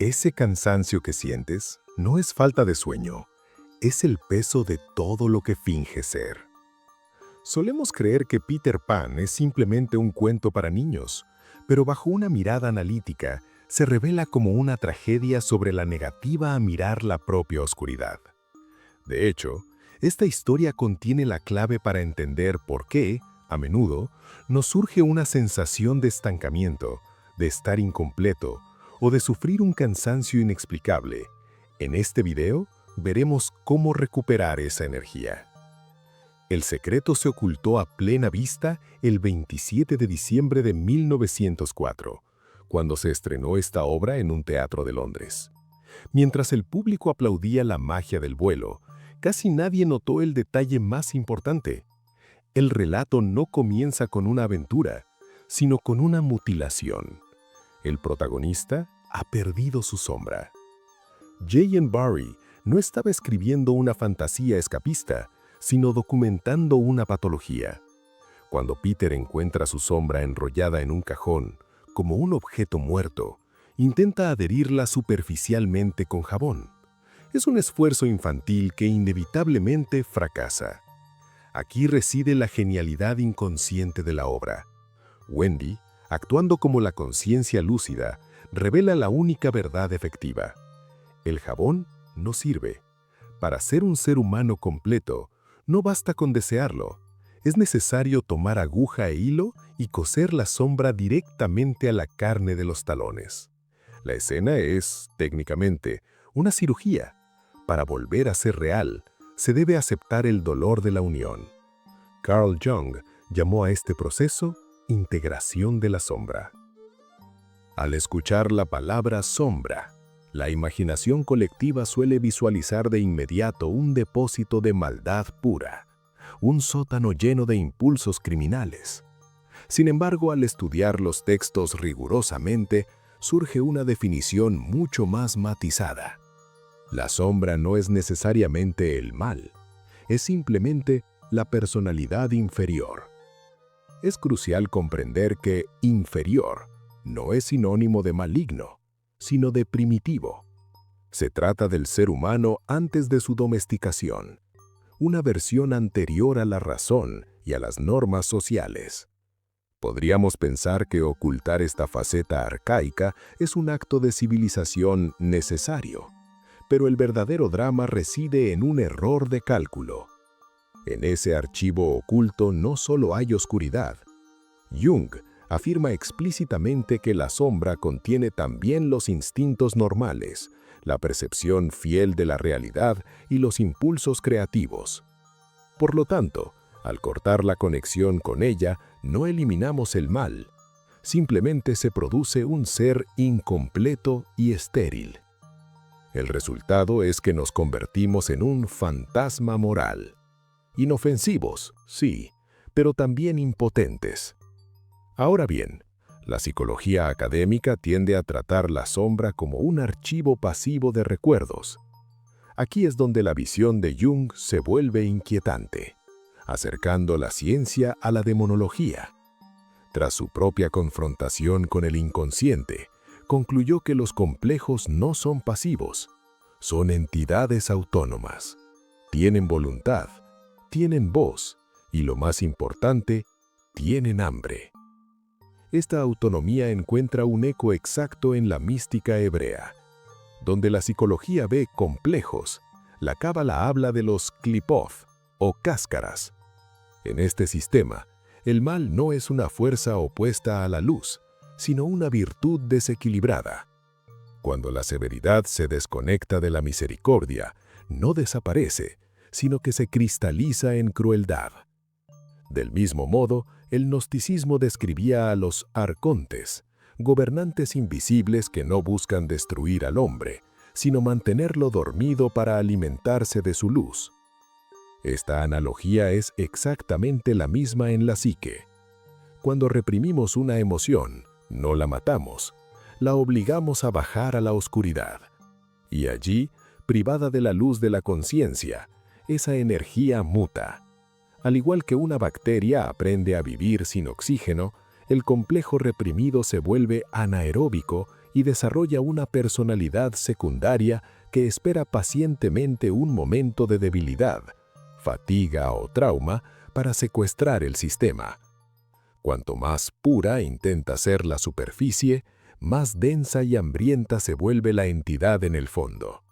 Ese cansancio que sientes no es falta de sueño, es el peso de todo lo que finge ser. Solemos creer que Peter Pan es simplemente un cuento para niños, pero bajo una mirada analítica se revela como una tragedia sobre la negativa a mirar la propia oscuridad. De hecho, esta historia contiene la clave para entender por qué, a menudo, nos surge una sensación de estancamiento, de estar incompleto o de sufrir un cansancio inexplicable. En este video, veremos cómo recuperar esa energía. El secreto se ocultó a plena vista el 27 de diciembre de 1904, cuando se estrenó esta obra en un teatro de Londres. Mientras el público aplaudía la magia del vuelo, casi nadie notó el detalle más importante. El relato no comienza con una aventura, sino con una mutilación. El protagonista ha perdido su sombra. J.M. Barrie no estaba escribiendo una fantasía escapista, sino documentando una patología. Cuando Peter encuentra su sombra enrollada en un cajón, como un objeto muerto, intenta adherirla superficialmente con jabón. Es un esfuerzo infantil que inevitablemente fracasa. Aquí reside la genialidad inconsciente de la obra. Wendy, actuando como la conciencia lúcida, revela la única verdad efectiva. El jabón no sirve. Para ser un ser humano completo, no basta con desearlo. Es necesario tomar aguja e hilo y coser la sombra directamente a la carne de los talones. La escena es, técnicamente, una cirugía. Para volver a ser real, se debe aceptar el dolor de la unión. Carl Jung llamó a este proceso integración de la sombra. Al escuchar la palabra sombra, la imaginación colectiva suele visualizar de inmediato un depósito de maldad pura, un sótano lleno de impulsos criminales. Sin embargo, al estudiar los textos rigurosamente, surge una definición mucho más matizada. La sombra no es necesariamente el mal, es simplemente la personalidad inferior. Es crucial comprender que inferior no es sinónimo de maligno, sino de primitivo. Se trata del ser humano antes de su domesticación, una versión anterior a la razón y a las normas sociales. Podríamos pensar que ocultar esta faceta arcaica es un acto de civilización necesario, pero el verdadero drama reside en un error de cálculo. En ese archivo oculto no solo hay oscuridad. Jung afirma explícitamente que la sombra contiene también los instintos normales, la percepción fiel de la realidad y los impulsos creativos. Por lo tanto, al cortar la conexión con ella, no eliminamos el mal. Simplemente se produce un ser incompleto y estéril. El resultado es que nos convertimos en un fantasma moral. Inofensivos, sí, pero también impotentes. Ahora bien, la psicología académica tiende a tratar la sombra como un archivo pasivo de recuerdos. Aquí es donde la visión de Jung se vuelve inquietante, acercando la ciencia a la demonología. Tras su propia confrontación con el inconsciente, concluyó que los complejos no son pasivos, son entidades autónomas. Tienen voluntad, tienen voz y, lo más importante, tienen hambre. Esta autonomía encuentra un eco exacto en la mística hebrea. Donde la psicología ve complejos, la cábala habla de los qliphoth o cáscaras. En este sistema, el mal no es una fuerza opuesta a la luz, sino una virtud desequilibrada. Cuando la severidad se desconecta de la misericordia, no desaparece, sino que se cristaliza en crueldad. Del mismo modo, el gnosticismo describía a los arcontes, gobernantes invisibles que no buscan destruir al hombre, sino mantenerlo dormido para alimentarse de su luz. Esta analogía es exactamente la misma en la psique. Cuando reprimimos una emoción, no la matamos, la obligamos a bajar a la oscuridad. Y allí, privada de la luz de la conciencia, esa energía muta. Al igual que una bacteria aprende a vivir sin oxígeno, el complejo reprimido se vuelve anaeróbico y desarrolla una personalidad secundaria que espera pacientemente un momento de debilidad, fatiga o trauma para secuestrar el sistema. Cuanto más pura intenta ser la superficie, más densa y hambrienta se vuelve la entidad en el fondo.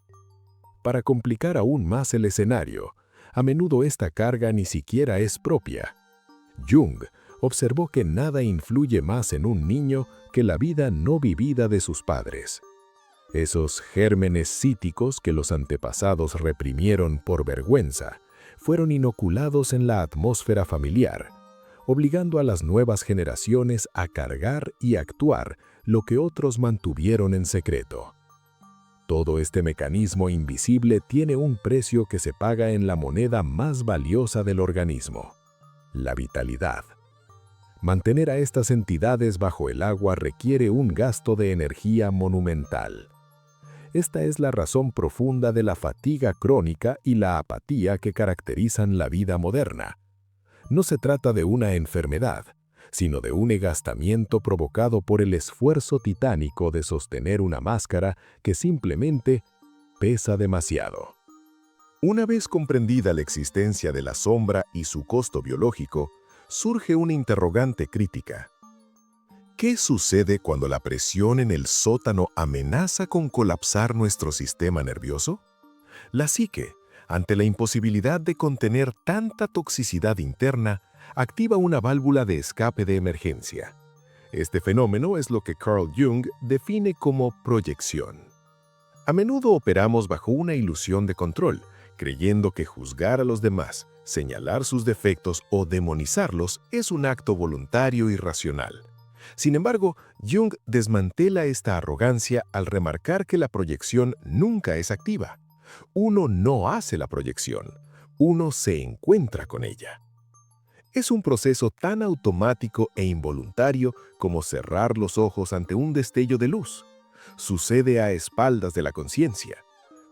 Para complicar aún más el escenario, a menudo esta carga ni siquiera es propia. Jung observó que nada influye más en un niño que la vida no vivida de sus padres. Esos gérmenes psíquicos que los antepasados reprimieron por vergüenza fueron inoculados en la atmósfera familiar, obligando a las nuevas generaciones a cargar y actuar lo que otros mantuvieron en secreto. Todo este mecanismo invisible tiene un precio que se paga en la moneda más valiosa del organismo: la vitalidad. Mantener a estas entidades bajo el agua requiere un gasto de energía monumental. Esta es la razón profunda de la fatiga crónica y la apatía que caracterizan la vida moderna. No se trata de una enfermedad, sino de un agastamiento provocado por el esfuerzo titánico de sostener una máscara que simplemente pesa demasiado. Una vez comprendida la existencia de la sombra y su costo biológico, surge una interrogante crítica. ¿Qué sucede cuando la presión en el sótano amenaza con colapsar nuestro sistema nervioso? La psique, ante la imposibilidad de contener tanta toxicidad interna, activa una válvula de escape de emergencia. Este fenómeno es lo que Carl Jung define como proyección. A menudo operamos bajo una ilusión de control, creyendo que juzgar a los demás, señalar sus defectos o demonizarlos es un acto voluntario y racional. Sin embargo, Jung desmantela esta arrogancia al remarcar que la proyección nunca es activa. Uno no hace la proyección, uno se encuentra con ella. Es un proceso tan automático e involuntario como cerrar los ojos ante un destello de luz. Sucede a espaldas de la conciencia.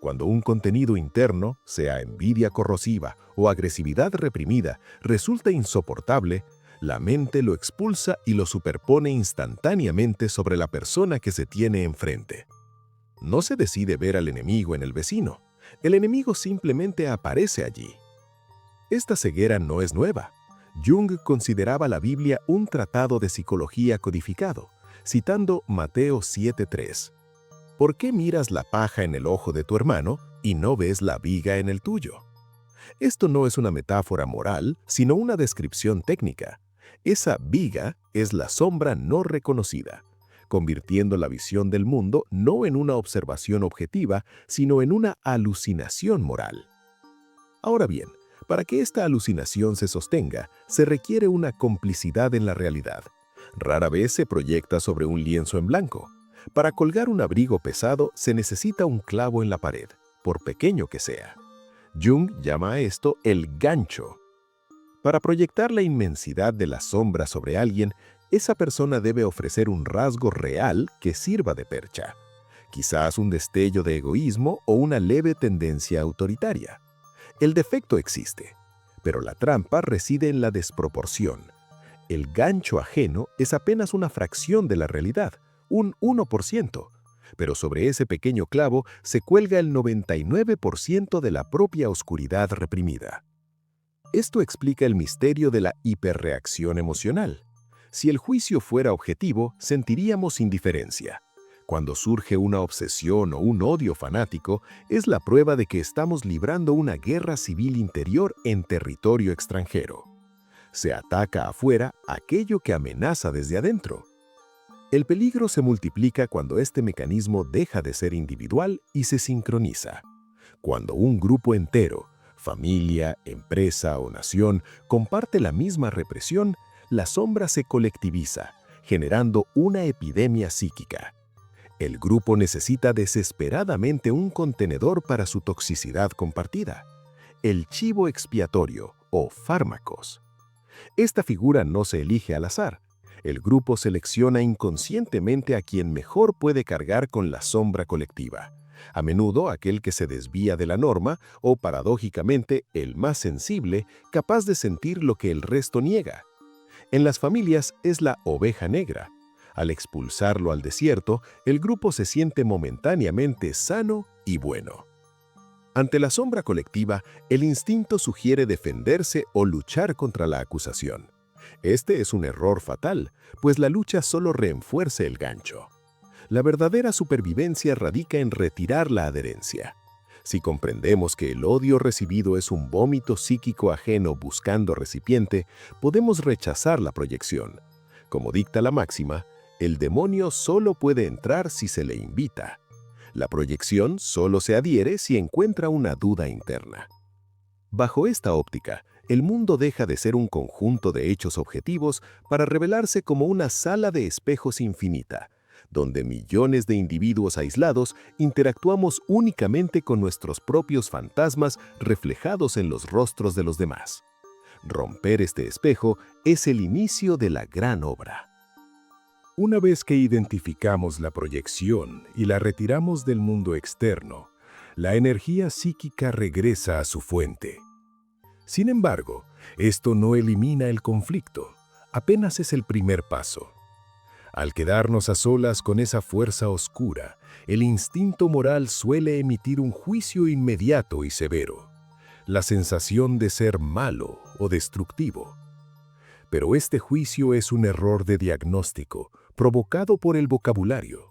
Cuando un contenido interno, sea envidia corrosiva o agresividad reprimida, resulta insoportable, la mente lo expulsa y lo superpone instantáneamente sobre la persona que se tiene enfrente. No se decide ver al enemigo en el vecino. El enemigo simplemente aparece allí. Esta ceguera no es nueva. Jung consideraba la Biblia un tratado de psicología codificado, citando Mateo 7:3. ¿Por qué miras la paja en el ojo de tu hermano y no ves la viga en el tuyo? Esto no es una metáfora moral, sino una descripción técnica. Esa viga es la sombra no reconocida, convirtiendo la visión del mundo no en una observación objetiva, sino en una alucinación moral. Ahora bien, para que esta alucinación se sostenga, se requiere una complicidad en la realidad. Rara vez se proyecta sobre un lienzo en blanco. Para colgar un abrigo pesado se necesita un clavo en la pared, por pequeño que sea. Jung llama a esto el gancho. Para proyectar la inmensidad de la sombra sobre alguien, esa persona debe ofrecer un rasgo real que sirva de percha. Quizás un destello de egoísmo o una leve tendencia autoritaria. El defecto existe, pero la trampa reside en la desproporción. El gancho ajeno es apenas una fracción de la realidad, un 1%, pero sobre ese pequeño clavo se cuelga el 99% de la propia oscuridad reprimida. Esto explica el misterio de la hiperreacción emocional. Si el juicio fuera objetivo, sentiríamos indiferencia. Cuando surge una obsesión o un odio fanático, es la prueba de que estamos librando una guerra civil interior en territorio extranjero. Se ataca afuera aquello que amenaza desde adentro. El peligro se multiplica cuando este mecanismo deja de ser individual y se sincroniza. Cuando un grupo entero, familia, empresa o nación, comparte la misma represión, la sombra se colectiviza, generando una epidemia psíquica. El grupo necesita desesperadamente un contenedor para su toxicidad compartida, el chivo expiatorio o fármacos. Esta figura no se elige al azar. El grupo selecciona inconscientemente a quien mejor puede cargar con la sombra colectiva, a menudo aquel que se desvía de la norma o, paradójicamente, el más sensible, capaz de sentir lo que el resto niega. En las familias es la oveja negra, Al expulsarlo al desierto, el grupo se siente momentáneamente sano y bueno. Ante la sombra colectiva, el instinto sugiere defenderse o luchar contra la acusación. Este es un error fatal, pues la lucha solo refuerza el gancho. La verdadera supervivencia radica en retirar la adherencia. Si comprendemos que el odio recibido es un vómito psíquico ajeno buscando recipiente, podemos rechazar la proyección. Como dicta la máxima, el demonio solo puede entrar si se le invita. La proyección solo se adhiere si encuentra una duda interna. Bajo esta óptica, el mundo deja de ser un conjunto de hechos objetivos para revelarse como una sala de espejos infinita, donde millones de individuos aislados interactuamos únicamente con nuestros propios fantasmas reflejados en los rostros de los demás. Romper este espejo es el inicio de la gran obra. Una vez que identificamos la proyección y la retiramos del mundo externo, la energía psíquica regresa a su fuente. Sin embargo, esto no elimina el conflicto, apenas es el primer paso. Al quedarnos a solas con esa fuerza oscura, el instinto moral suele emitir un juicio inmediato y severo, la sensación de ser malo o destructivo. Pero este juicio es un error de diagnóstico provocado por el vocabulario.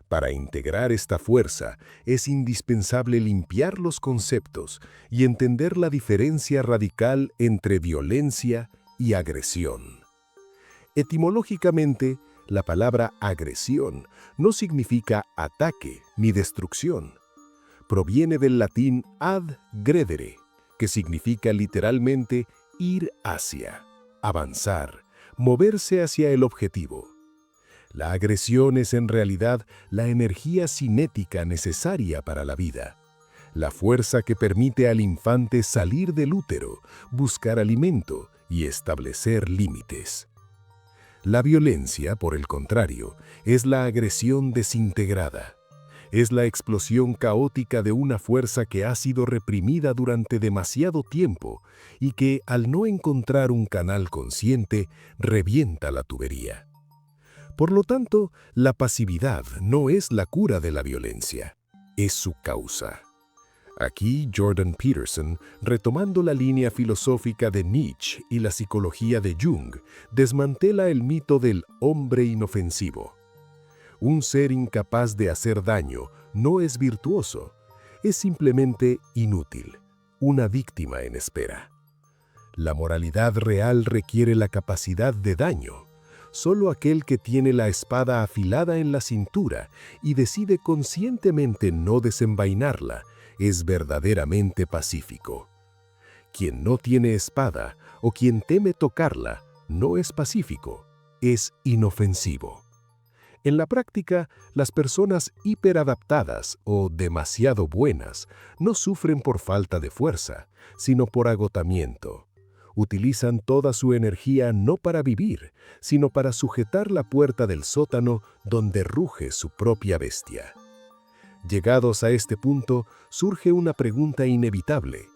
Para integrar esta fuerza, es indispensable limpiar los conceptos y entender la diferencia radical entre violencia y agresión. Etimológicamente, la palabra agresión no significa ataque ni destrucción. Proviene del latín ad gredere, que significa literalmente ir hacia, avanzar, moverse hacia el objetivo. La agresión es en realidad la energía cinética necesaria para la vida, la fuerza que permite al infante salir del útero, buscar alimento y establecer límites. La violencia, por el contrario, es la agresión desintegrada. Es la explosión caótica de una fuerza que ha sido reprimida durante demasiado tiempo y que, al no encontrar un canal consciente, revienta la tubería. Por lo tanto, la pasividad no es la cura de la violencia, es su causa. Aquí Jordan Peterson, retomando la línea filosófica de Nietzsche y la psicología de Jung, desmantela el mito del hombre inofensivo. Un ser incapaz de hacer daño no es virtuoso, es simplemente inútil, una víctima en espera. La moralidad real requiere la capacidad de daño. Solo aquel que tiene la espada afilada en la cintura y decide conscientemente no desenvainarla es verdaderamente pacífico. Quien no tiene espada o quien teme tocarla no es pacífico, es inofensivo. En la práctica, las personas hiperadaptadas o demasiado buenas no sufren por falta de fuerza, sino por agotamiento. Utilizan toda su energía no para vivir, sino para sujetar la puerta del sótano donde ruge su propia bestia. Llegados a este punto, surge una pregunta inevitable.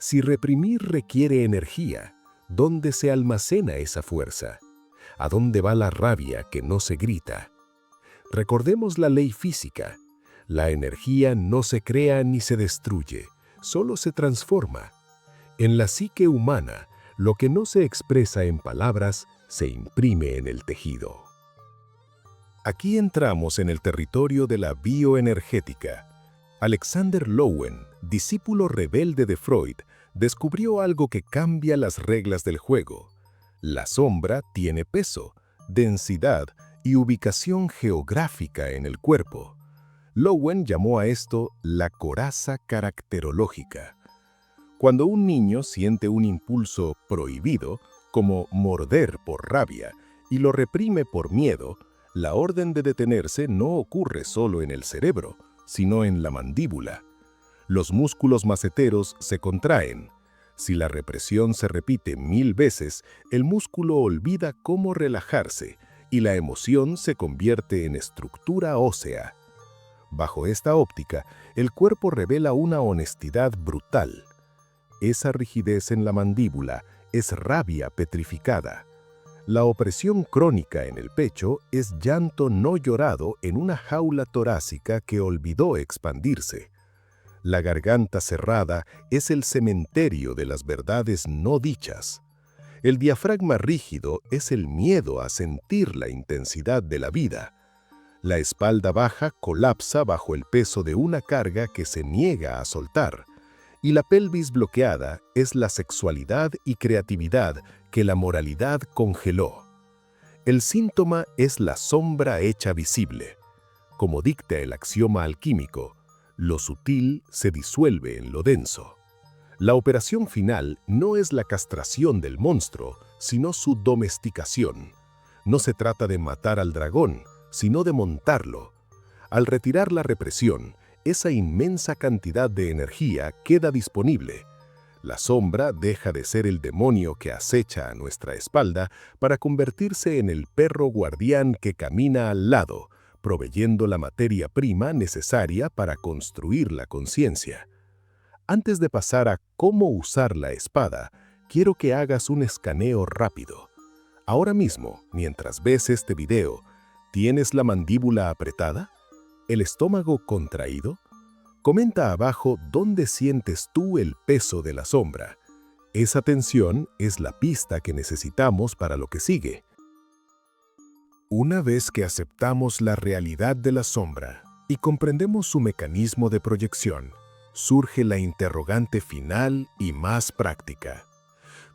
Si reprimir requiere energía, ¿dónde se almacena esa fuerza? ¿A dónde va la rabia que no se grita? Recordemos la ley física. La energía no se crea ni se destruye, solo se transforma. En la psique humana, lo que no se expresa en palabras se imprime en el tejido. Aquí entramos en el territorio de la bioenergética. Alexander Lowen, discípulo rebelde de Freud, descubrió algo que cambia las reglas del juego. La sombra tiene peso, densidad y ubicación geográfica en el cuerpo. Lowen llamó a esto la coraza caracterológica. Cuando un niño siente un impulso prohibido, como morder por rabia, y lo reprime por miedo, la orden de detenerse no ocurre solo en el cerebro, sino en la mandíbula. Los músculos maceteros se contraen. Si la represión se repite 1000 veces, el músculo olvida cómo relajarse y la emoción se convierte en estructura ósea. Bajo esta óptica, el cuerpo revela una honestidad brutal. Esa rigidez en la mandíbula es rabia petrificada. La opresión crónica en el pecho es llanto no llorado en una jaula torácica que olvidó expandirse. La garganta cerrada es el cementerio de las verdades no dichas. El diafragma rígido es el miedo a sentir la intensidad de la vida. La espalda baja colapsa bajo el peso de una carga que se niega a soltar. Y la pelvis bloqueada es la sexualidad y creatividad que la moralidad congeló. El síntoma es la sombra hecha visible. Como dicta el axioma alquímico, lo sutil se disuelve en lo denso. La operación final no es la castración del monstruo, sino su domesticación. No se trata de matar al dragón, sino de montarlo. Al retirar la represión, esa inmensa cantidad de energía queda disponible. La sombra deja de ser el demonio que acecha a nuestra espalda para convertirse en el perro guardián que camina al lado, proveyendo la materia prima necesaria para construir la conciencia. Antes de pasar a cómo usar la espada, quiero que hagas un escaneo rápido. Ahora mismo, mientras ves este video, ¿tienes la mandíbula apretada? ¿El estómago contraído? Comenta abajo dónde sientes tú el peso de la sombra. Esa tensión es la pista que necesitamos para lo que sigue. Una vez que aceptamos la realidad de la sombra y comprendemos su mecanismo de proyección, surge la interrogante final y más práctica.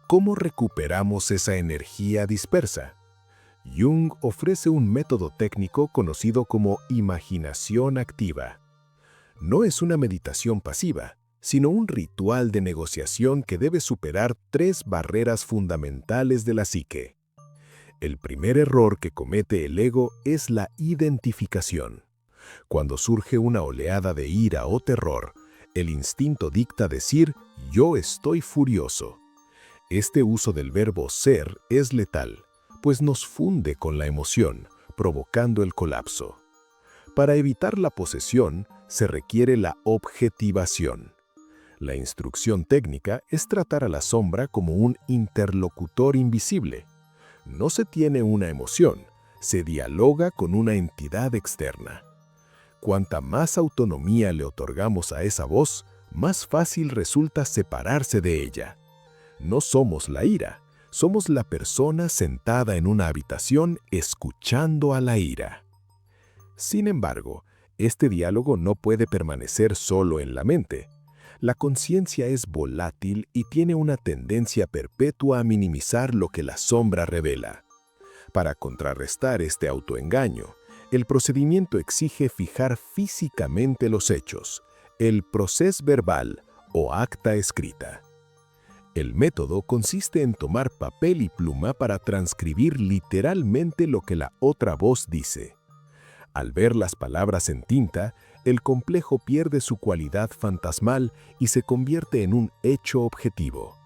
¿Cómo recuperamos esa energía dispersa? Jung ofrece un método técnico conocido como imaginación activa. No es una meditación pasiva, sino un ritual de negociación que debe superar 3 barreras fundamentales de la psique. El primer error que comete el ego es la identificación. Cuando surge una oleada de ira o terror, el instinto dicta decir «yo estoy furioso». Este uso del verbo ser es letal, pues nos funde con la emoción, provocando el colapso. Para evitar la posesión, se requiere la objetivación. La instrucción técnica es tratar a la sombra como un interlocutor invisible. No se tiene una emoción, se dialoga con una entidad externa. Cuanta más autonomía le otorgamos a esa voz, más fácil resulta separarse de ella. No somos la ira, somos la persona sentada en una habitación escuchando a la ira. Sin embargo, este diálogo no puede permanecer solo en la mente. La conciencia es volátil y tiene una tendencia perpetua a minimizar lo que la sombra revela. Para contrarrestar este autoengaño, el procedimiento exige fijar físicamente los hechos, el procés verbal o acta escrita. El método consiste en tomar papel y pluma para transcribir literalmente lo que la otra voz dice. Al ver las palabras en tinta, el complejo pierde su cualidad fantasmal y se convierte en un hecho objetivo.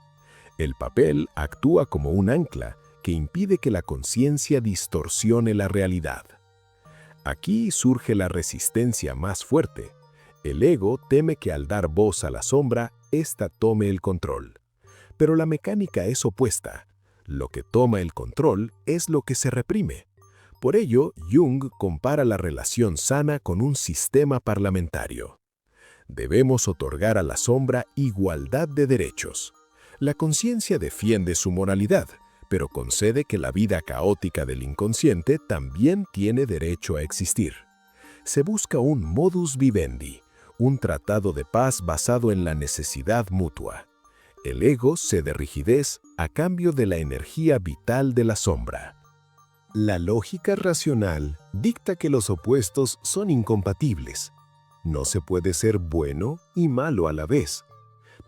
El papel actúa como un ancla que impide que la conciencia distorsione la realidad. Aquí surge la resistencia más fuerte. El ego teme que al dar voz a la sombra, ésta tome el control. Pero la mecánica es opuesta. Lo que toma el control es lo que se reprime. Por ello, Jung compara la relación sana con un sistema parlamentario. Debemos otorgar a la sombra igualdad de derechos. La conciencia defiende su moralidad, pero concede que la vida caótica del inconsciente también tiene derecho a existir. Se busca un modus vivendi, un tratado de paz basado en la necesidad mutua. El ego cede rigidez a cambio de la energía vital de la sombra. La lógica racional dicta que los opuestos son incompatibles. No se puede ser bueno y malo a la vez.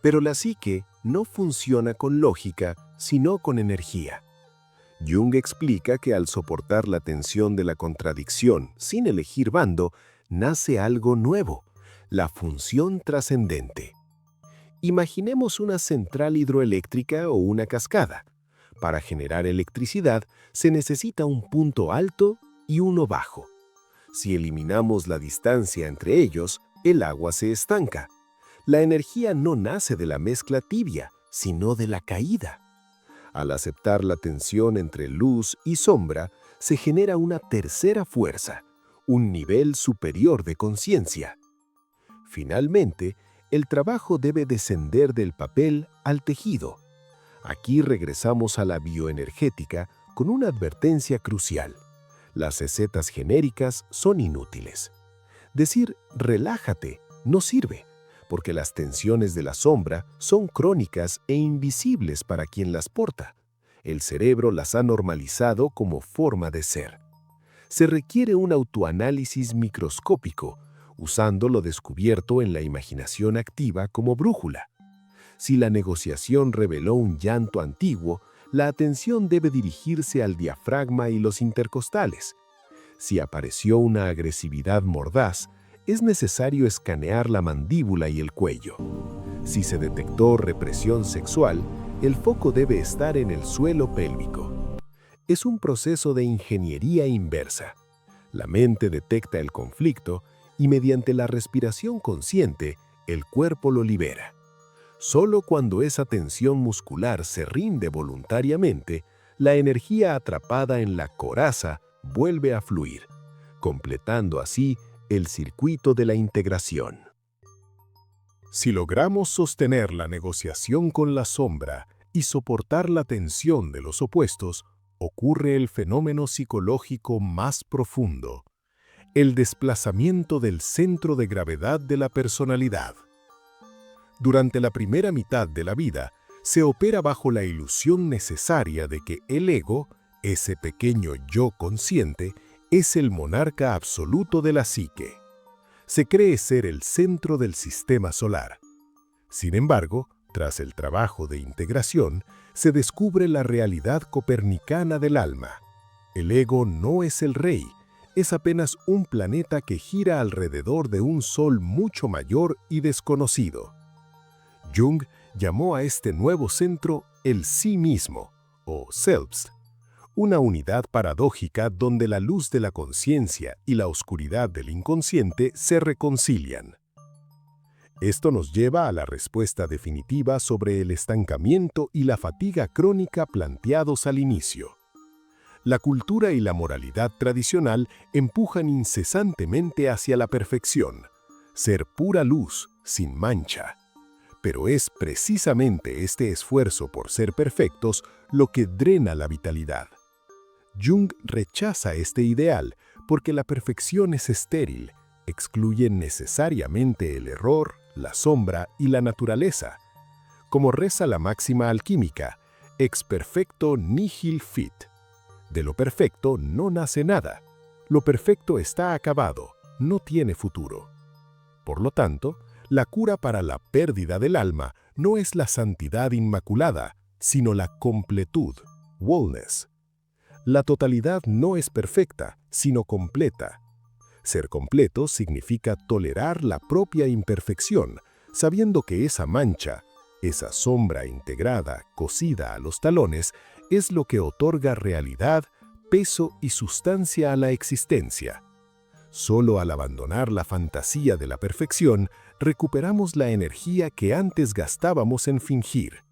Pero la psique no funciona con lógica, sino con energía. Jung explica que al soportar la tensión de la contradicción sin elegir bando, nace algo nuevo, la función trascendente. Imaginemos una central hidroeléctrica o una cascada. Para generar electricidad se necesita un punto alto y uno bajo. Si eliminamos la distancia entre ellos, el agua se estanca. La energía no nace de la mezcla tibia, sino de la caída. Al aceptar la tensión entre luz y sombra, se genera una tercera fuerza, un nivel superior de conciencia. Finalmente, el trabajo debe descender del papel al tejido. Aquí regresamos a la bioenergética con una advertencia crucial. Las recetas genéricas son inútiles. Decir «relájate» no sirve, porque las tensiones de la sombra son crónicas e invisibles para quien las porta. El cerebro las ha normalizado como forma de ser. Se requiere un autoanálisis microscópico, usando lo descubierto en la imaginación activa como brújula. Si la negociación reveló un llanto antiguo, la atención debe dirigirse al diafragma y los intercostales. Si apareció una agresividad mordaz, es necesario escanear la mandíbula y el cuello. Si se detectó represión sexual, el foco debe estar en el suelo pélvico. Es un proceso de ingeniería inversa. La mente detecta el conflicto y mediante la respiración consciente, el cuerpo lo libera. Solo cuando esa tensión muscular se rinde voluntariamente, la energía atrapada en la coraza vuelve a fluir, completando así el circuito de la integración. Si logramos sostener la negociación con la sombra y soportar la tensión de los opuestos, ocurre el fenómeno psicológico más profundo, el desplazamiento del centro de gravedad de la personalidad. Durante la primera mitad de la vida, se opera bajo la ilusión necesaria de que el ego, ese pequeño yo consciente, es el monarca absoluto de la psique. Se cree ser el centro del sistema solar. Sin embargo, tras el trabajo de integración, se descubre la realidad copernicana del alma. El ego no es el rey, es apenas un planeta que gira alrededor de un sol mucho mayor y desconocido. Jung llamó a este nuevo centro el sí mismo, o Selbst, una unidad paradójica donde la luz de la conciencia y la oscuridad del inconsciente se reconcilian. Esto nos lleva a la respuesta definitiva sobre el estancamiento y la fatiga crónica planteados al inicio. La cultura y la moralidad tradicional empujan incesantemente hacia la perfección, ser pura luz, sin mancha. Pero es precisamente este esfuerzo por ser perfectos lo que drena la vitalidad. Jung rechaza este ideal porque la perfección es estéril, excluye necesariamente el error, la sombra y la naturaleza. Como reza la máxima alquímica, ex perfecto nihil fit. De lo perfecto no nace nada. Lo perfecto está acabado, no tiene futuro. Por lo tanto, la cura para la pérdida del alma no es la santidad inmaculada, sino la completud, wholeness. La totalidad no es perfecta, sino completa. Ser completo significa tolerar la propia imperfección, sabiendo que esa mancha, esa sombra integrada, cosida a los talones, es lo que otorga realidad, peso y sustancia a la existencia. Solo al abandonar la fantasía de la perfección, recuperamos la energía que antes gastábamos en fingir.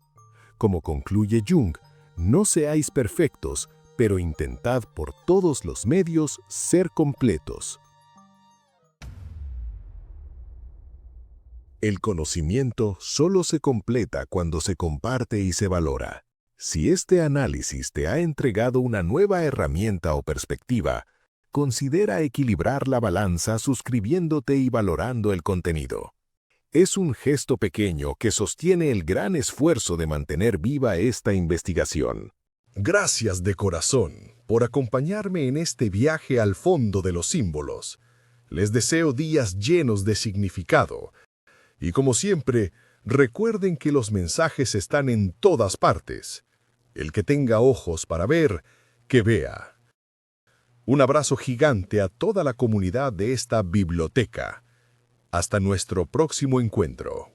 Como concluye Jung, no seáis perfectos, pero intentad por todos los medios ser completos. El conocimiento solo se completa cuando se comparte y se valora. Si este análisis te ha entregado una nueva herramienta o perspectiva, considera equilibrar la balanza suscribiéndote y valorando el contenido. Es un gesto pequeño que sostiene el gran esfuerzo de mantener viva esta investigación. Gracias de corazón por acompañarme en este viaje al fondo de los símbolos. Les deseo días llenos de significado. Y como siempre, recuerden que los mensajes están en todas partes. El que tenga ojos para ver, que vea. Un abrazo gigante a toda la comunidad de esta biblioteca. Hasta nuestro próximo encuentro.